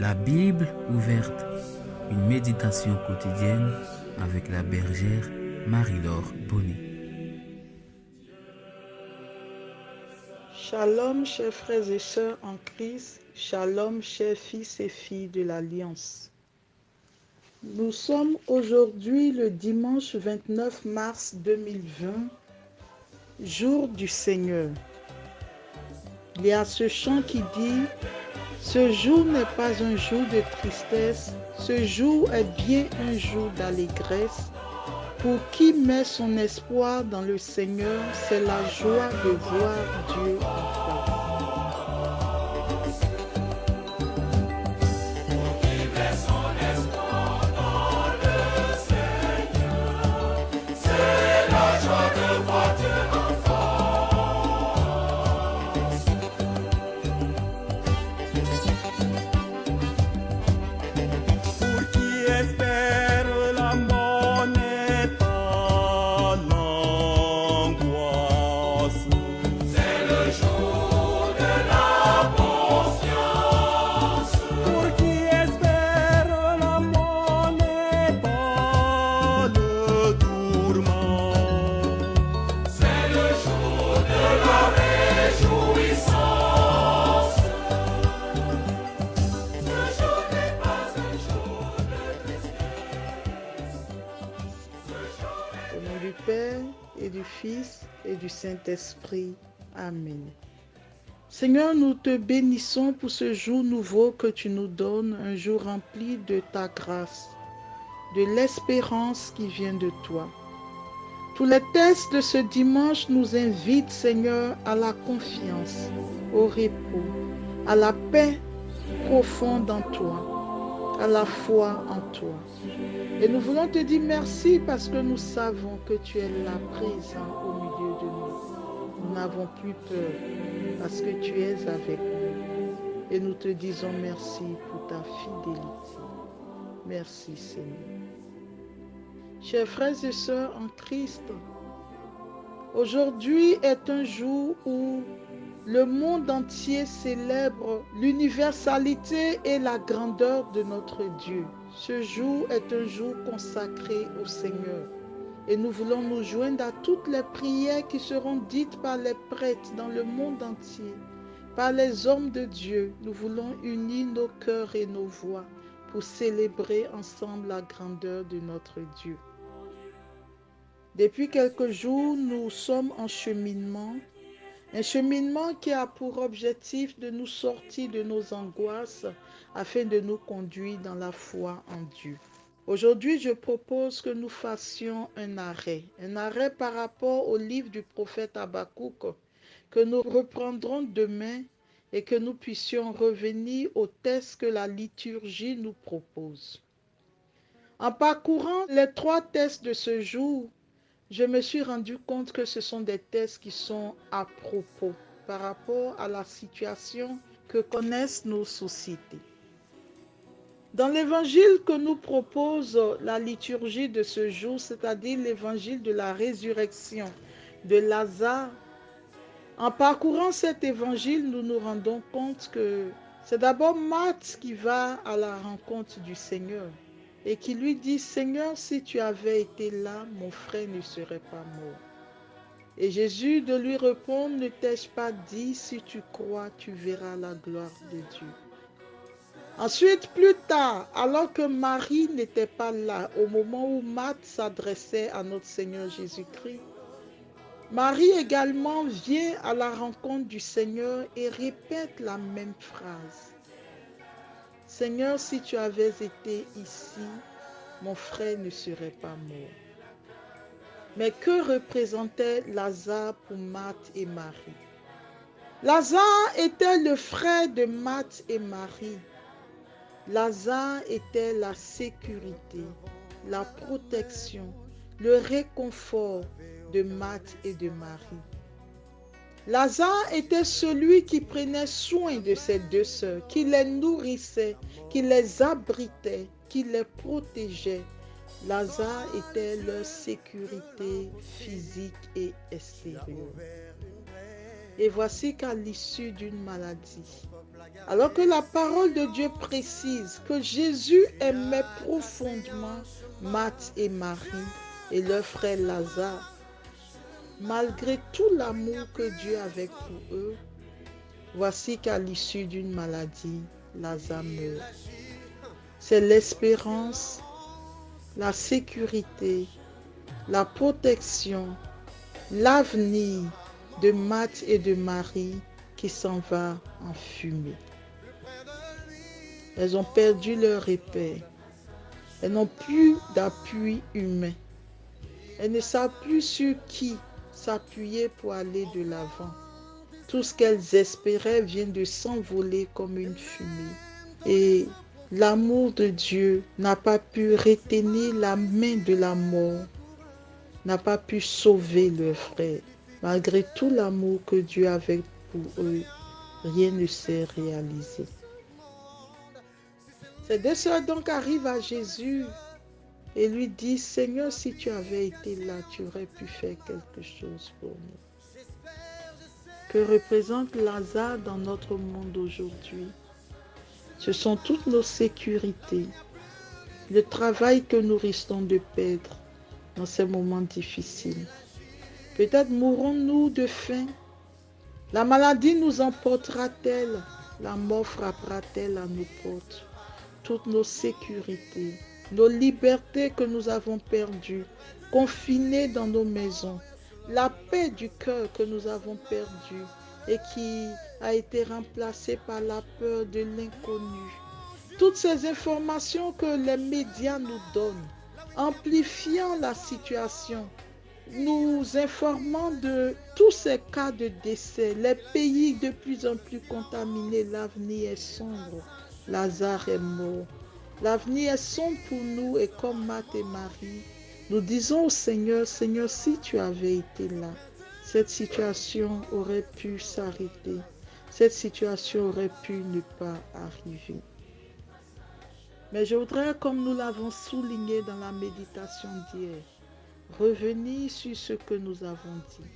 La Bible ouverte, une méditation quotidienne avec la bergère Marie-Laure Bonny. Shalom, chers frères et sœurs en Christ. Shalom, chers fils et filles de l'Alliance. Nous sommes aujourd'hui le dimanche 29 mars 2020, jour du Seigneur. Il y a ce chant qui dit « Ce jour n'est pas un jour de tristesse, ce jour est bien un jour d'allégresse. Pour qui met son espoir dans le Seigneur, c'est la joie de voir Dieu en face. » Père et du Fils et du Saint-Esprit. Amen. Seigneur, nous te bénissons pour ce jour nouveau que tu nous donnes, un jour rempli de ta grâce, de l'espérance qui vient de toi. Tous les textes de ce dimanche nous invitent, Seigneur, à la confiance, au repos, à la paix profonde en toi, à la foi en toi. Et nous voulons te dire merci parce que nous savons que tu es là présent au milieu de nous. Nous n'avons plus peur parce que tu es avec nous. Et nous te disons merci pour ta fidélité. Merci Seigneur. Chers frères et sœurs en Christ, aujourd'hui est un jour où le monde entier célèbre l'universalité et la grandeur de notre Dieu. Ce jour est un jour consacré au Seigneur. Et nous voulons nous joindre à toutes les prières qui seront dites par les prêtres dans le monde entier, par les hommes de Dieu. Nous voulons unir nos cœurs et nos voix pour célébrer ensemble la grandeur de notre Dieu. Depuis quelques jours, nous sommes en cheminement. Un cheminement qui a pour objectif de nous sortir de nos angoisses afin de nous conduire dans la foi en Dieu. Aujourd'hui, je propose que nous fassions un arrêt par rapport au livre du prophète Habakkuk que nous reprendrons demain et que nous puissions revenir au texte que la liturgie nous propose. En parcourant les 3 textes de ce jour, je me suis rendu compte que ce sont des textes qui sont à propos par rapport à la situation que connaissent nos sociétés. Dans l'évangile que nous propose la liturgie de ce jour, c'est-à-dire l'évangile de la résurrection de Lazare, en parcourant cet évangile, nous nous rendons compte que c'est d'abord Marthe qui va à la rencontre du Seigneur et qui lui dit « Seigneur, si tu avais été là, mon frère ne serait pas mort. » Et Jésus de lui répondre « Ne t'ai-je pas dit, si tu crois, tu verras la gloire de Dieu. » Ensuite, plus tard, alors que Marie n'était pas là, au moment où Marthe s'adressait à notre Seigneur Jésus-Christ, Marie également vient à la rencontre du Seigneur et répète la même phrase. Seigneur, si tu avais été ici, mon frère ne serait pas mort. Mais que représentait Lazare pour Marthe et Marie? Lazare était le frère de Marthe et Marie. Lazare était la sécurité, la protection, le réconfort de Marthe et de Marie. Lazare était celui qui prenait soin de ces 2 sœurs, qui les nourrissait, qui les abritait, qui les protégeait. Lazare était leur sécurité physique et extérieure. Et voici qu'à l'issue d'une maladie, Alors que la parole de Dieu précise que Jésus aimait profondément Marthe et Marie et leur frère Lazare, malgré tout l'amour que Dieu avait pour eux, voici qu'à l'issue d'une maladie, Lazare meurt. C'est l'espérance, la sécurité, la protection, l'avenir de Marthe et de Marie qui s'en va en fumée. Elles ont perdu leur repère. Elles n'ont plus d'appui humain. Elles ne savent plus sur qui s'appuyer pour aller de l'avant. Tout ce qu'elles espéraient vient de s'envoler comme une fumée. Et l'amour de Dieu n'a pas pu retenir la main de la mort, n'a pas pu sauver leurs frères. Malgré tout l'amour que Dieu avait pour eux, rien ne s'est réalisé. Ces deux sœurs donc arrivent à Jésus et lui disent, Seigneur, si tu avais été là, tu aurais pu faire quelque chose pour nous. Que représente Lazare dans notre monde aujourd'hui? Ce sont toutes nos sécurités, le travail que nous risquons de perdre dans ces moments difficiles. Peut-être mourrons-nous de faim. La maladie nous emportera-t-elle? La mort frappera-t-elle à nos portes? Toutes nos sécurités, nos libertés que nous avons perdues, confinées dans nos maisons, la paix du cœur que nous avons perdue et qui a été remplacée par la peur de l'inconnu. Toutes ces informations que les médias nous donnent, amplifiant la situation, nous informant de tous ces cas de décès, les pays de plus en plus contaminés, l'avenir est sombre. Lazare est mort. L'avenir est sombre pour nous et comme Marthe et Marie, nous disons au Seigneur, Seigneur, si tu avais été là, cette situation aurait pu s'arrêter. Cette situation aurait pu ne pas arriver. Mais je voudrais, comme nous l'avons souligné dans la méditation d'hier, revenir sur ce que nous avons dit.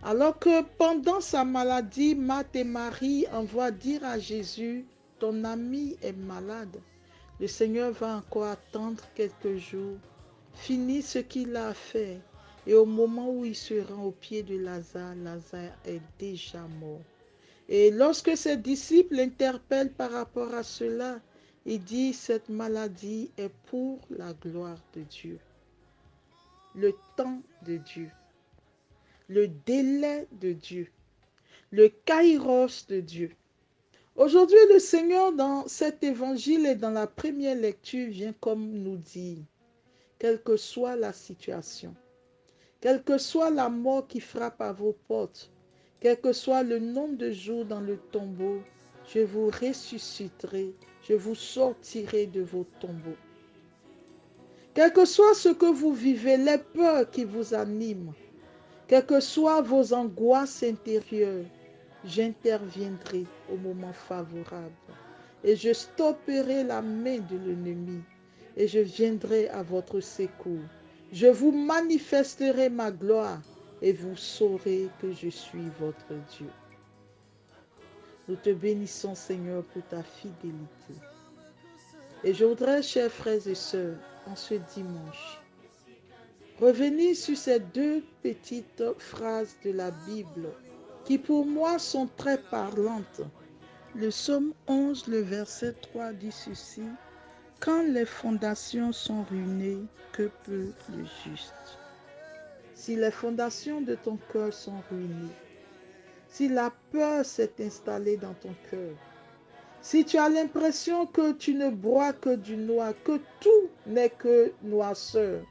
Alors que pendant sa maladie, Marthe et Marie envoient dire à Jésus, ton ami est malade. Le Seigneur va encore attendre quelques jours, finir ce qu'il a à faire. Et au moment où il se rend au pied de Lazare, Lazare est déjà mort. Et lorsque ses disciples l'interpellent par rapport à cela, il dit, cette maladie est pour la gloire de Dieu. Le temps de Dieu, le délai de Dieu, le kairos de Dieu. Aujourd'hui, le Seigneur, dans cet évangile et dans la première lecture, vient comme nous dire, quelle que soit la situation, quelle que soit la mort qui frappe à vos portes, quel que soit le nombre de jours dans le tombeau, je vous ressusciterai, je vous sortirai de vos tombeaux. Quel que soit ce que vous vivez, les peurs qui vous animent, quelles que soient vos angoisses intérieures, j'interviendrai au moment favorable et je stopperai la main de l'ennemi et je viendrai à votre secours. Je vous manifesterai ma gloire et vous saurez que je suis votre Dieu. Nous te bénissons, Seigneur, pour ta fidélité. Et je voudrais, chers frères et sœurs, en ce dimanche, revenir sur ces deux petites phrases de la Bible qui pour moi sont très parlantes. Le psaume 11, le verset 3 dit ceci, « Quand les fondations sont ruinées, que peut le juste ?» Si les fondations de ton cœur sont ruinées, si la peur s'est installée dans ton cœur, si tu as l'impression que tu ne bois que du noir, que tout n'est que noirceur,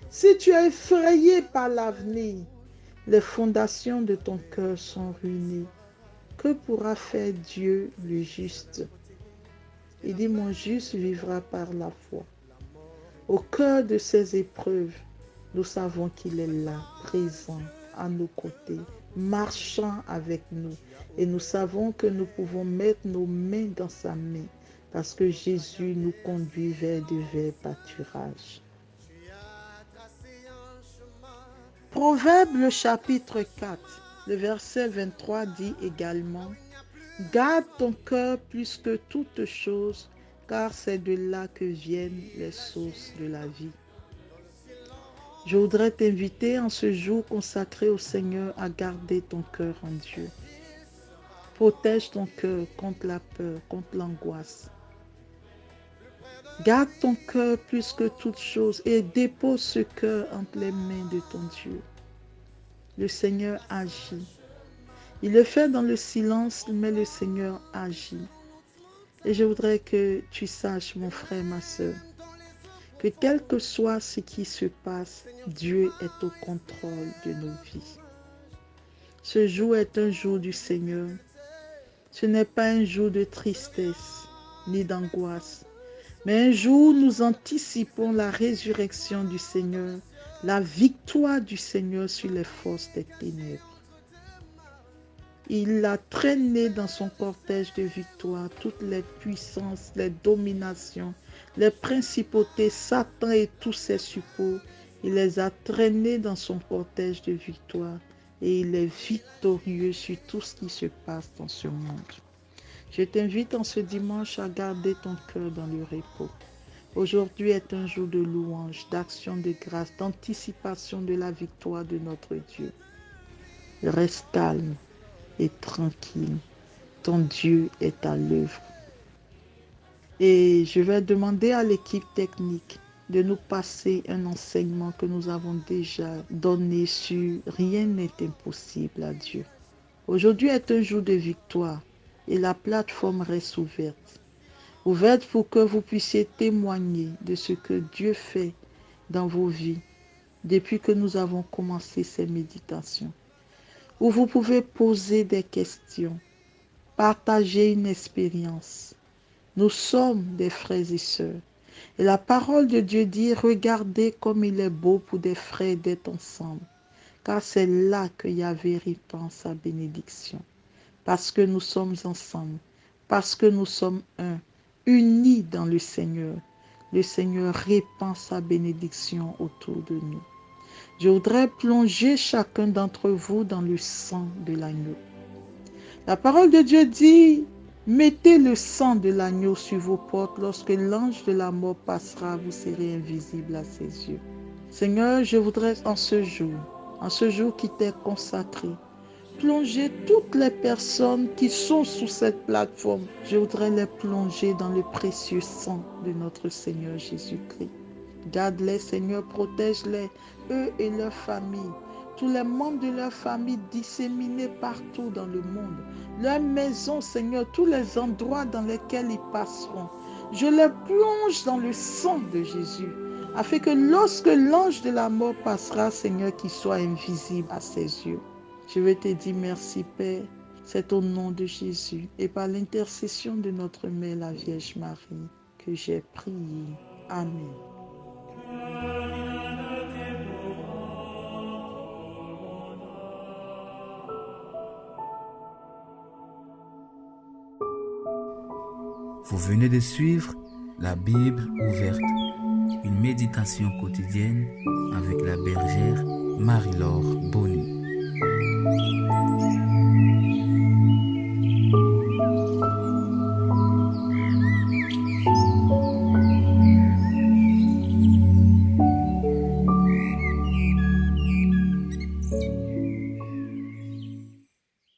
si tu es effrayé par l'avenir, les fondations de ton cœur sont ruinées. Que pourra faire Dieu le juste? Il dit, mon juste vivra par la foi. Au cœur de ces épreuves, nous savons qu'il est là, présent, à nos côtés, marchant avec nous. Et nous savons que nous pouvons mettre nos mains dans sa main, parce que Jésus nous conduit vers de verts pâturages. Proverbe le chapitre 4, le verset 23 dit également, Garde ton cœur plus que toute chose, car c'est de là que viennent les sources de la vie. Je voudrais t'inviter en ce jour consacré au Seigneur à garder ton cœur en Dieu. Protège ton cœur contre la peur, contre l'angoisse. Garde ton cœur plus que toute chose et dépose ce cœur entre les mains de ton Dieu. Le Seigneur agit. Il le fait dans le silence, mais le Seigneur agit. Et je voudrais que tu saches, mon frère, ma soeur, que quel que soit ce qui se passe, Dieu est au contrôle de nos vies. Ce jour est un jour du Seigneur. Ce n'est pas un jour de tristesse ni d'angoisse, mais un jour où nous anticipons la résurrection du Seigneur, la victoire du Seigneur sur les forces des ténèbres. Il a traîné dans son cortège de victoire toutes les puissances, les dominations, les principautés, Satan et tous ses suppôts. Il les a traînés dans son cortège de victoire et il est victorieux sur tout ce qui se passe dans ce monde. Je t'invite en ce dimanche à garder ton cœur dans le repos. Aujourd'hui est un jour de louange, d'action de grâce, d'anticipation de la victoire de notre Dieu. Reste calme et tranquille. Ton Dieu est à l'œuvre. Et je vais demander à l'équipe technique de nous passer un enseignement que nous avons déjà donné sur rien n'est impossible à Dieu. Aujourd'hui est un jour de victoire et la plateforme reste ouverte. Ouverte pour que vous puissiez témoigner de ce que Dieu fait dans vos vies depuis que nous avons commencé ces méditations. Où vous pouvez poser des questions, partager une expérience. Nous sommes des frères et sœurs. Et la parole de Dieu dit, regardez comme il est beau pour des frères d'être ensemble. Car c'est là que Yahvé répand sa bénédiction. Parce que nous sommes ensemble, parce que nous sommes un, unis dans le Seigneur répand sa bénédiction autour de nous. Je voudrais plonger chacun d'entre vous dans le sang de l'agneau. La parole de Dieu dit, mettez le sang de l'agneau sur vos portes. Lorsque l'ange de la mort passera, vous serez invisibles à ses yeux. Seigneur, je voudrais en ce jour qui t'est consacré, plonger toutes les personnes qui sont sous cette plateforme. Je voudrais les plonger dans le précieux sang de notre Seigneur Jésus-Christ. Garde-les, Seigneur, protège-les, eux et leurs familles, tous les membres de leur famille disséminés partout dans le monde, leur maison, Seigneur, tous les endroits dans lesquels ils passeront. Je les plonge dans le sang de Jésus, afin que lorsque l'ange de la mort passera, Seigneur, qu'il soit invisible à ses yeux. Je veux te dire merci, Père. C'est au nom de Jésus et par l'intercession de notre Mère, la Vierge Marie, que j'ai prié. Amen. Vous venez de suivre la Bible ouverte, une méditation quotidienne avec la bergère Marie-Laure Bonny.